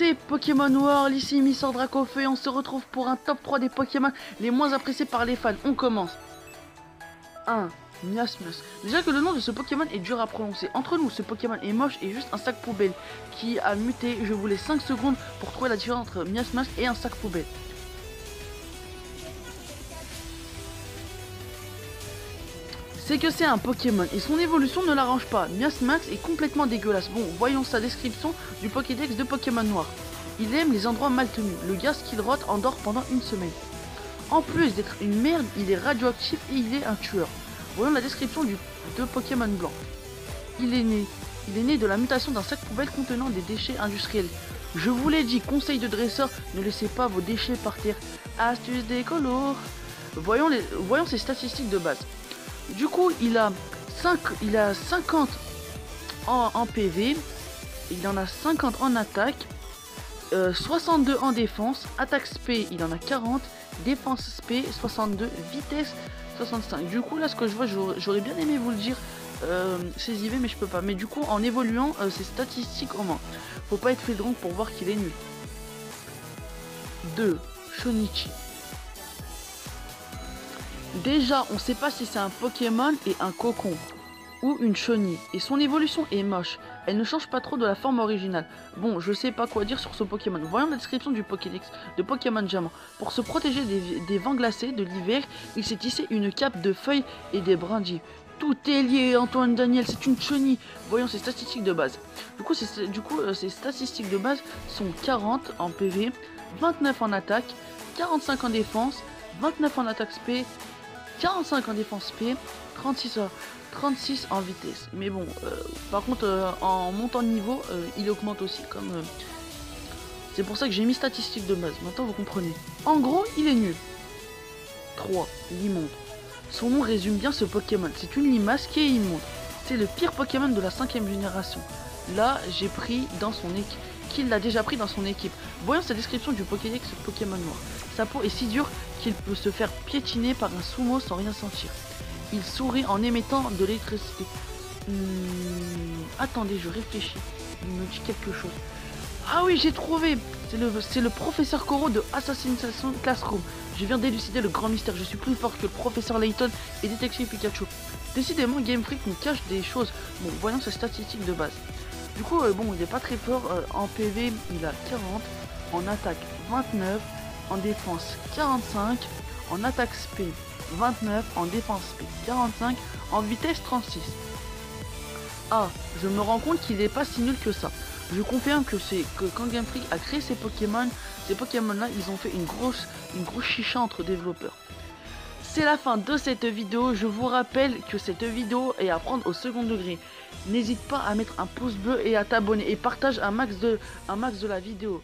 C'est Pokémon Noir, ici Mister Dracofeu et on se retrouve pour un top 3 des Pokémon les moins appréciés par les fans. On commence. 1. Miasmas. Déjà que le nom de ce Pokémon est dur à prononcer. Entre nous, ce Pokémon est moche et juste un sac poubelle qui a muté. Je vous laisse 5 secondes pour trouver la différence entre Miasmas et un sac poubelle. C'est que c'est un Pokémon et son évolution ne l'arrange pas. Miasmax est complètement dégueulasse. Bon, voyons sa description du Pokédex de Pokémon Noir. Il aime les endroits mal tenus. Le gaz qu'il rote endort pendant une semaine. En plus d'être une merde, il est radioactif et il est un tueur. Voyons la description de Pokémon Blanc. Il est né de la mutation d'un sac poubelle contenant des déchets industriels. Je vous l'ai dit, conseil de dresseur, ne laissez pas vos déchets par terre. Astuce d'écolo. Voyons ses statistiques de base. Du coup, il a 50 en PV, il en a 50 en attaque, 62 en défense, attaque SP, il en a 40, défense SP, 62, vitesse, 65. Du coup, là, ce que je vois, j'aurais bien aimé vous le dire, ces IV, mais je peux pas. Mais du coup, en évoluant, ses statistiques au moins. Faut pas être fédron pour voir qu'il est nul. 2. Shonichi. Déjà, on sait pas si c'est un Pokémon et un cocon ou une chenille. Et son évolution est moche. Elle ne change pas trop de la forme originale. Bon, je sais pas quoi dire sur ce Pokémon. Voyons la description du Pokédex de Pokémon Diamant. Pour se protéger des vents glacés de l'hiver, il s'est tissé une cape de feuilles et des brindilles. Tout est lié, Antoine Daniel, c'est une chenille. Voyons ses statistiques de base. Du coup, ses statistiques de base sont 40 en PV, 29 en attaque, 45 en défense, 29 en attaque SP, 45 en défense P, 36 en vitesse. Mais bon, par contre, en montant de niveau, il augmente aussi. C'est pour ça que j'ai mis statistiques de base. Maintenant, vous comprenez. En gros, il est nul. 3. L'immonde. Son nom résume bien ce Pokémon. C'est une limace qui est immonde. C'est le pire Pokémon de la 5ème génération. Là, j'ai pris dans son équipe. Qu'il l'a déjà pris dans son équipe. Voyons sa description du Pokédex Pokémon Noir. Sa peau est si dure qu'il peut se faire piétiner par un sumo sans rien sentir. Il sourit en émettant de l'électricité. Attendez, je réfléchis. Il me dit quelque chose. Ah oui, j'ai trouvé. C'est le professeur Koro de Assassin's Classroom. Je viens d'élucider le grand mystère. Je suis plus fort que le professeur Layton et Détective Pikachu. Décidément, Game Freak nous cache des choses. Bon, voyons ses statistiques de base. Du coup, bon, il est pas très fort. En PV, il a 40. En attaque, 29. En défense, 45. En attaque SP, 29. En défense SP, 45. En vitesse, 36. Ah, je me rends compte qu'il n'est pas si nul que ça. Je confirme que quand Game Freak a créé ces Pokémon-là, ils ont fait une grosse chicha entre développeurs. C'est la fin de cette vidéo. Je vous rappelle que cette vidéo est à prendre au second degré. N'hésite pas à mettre un pouce bleu et à t'abonner. Et partage un max de la vidéo.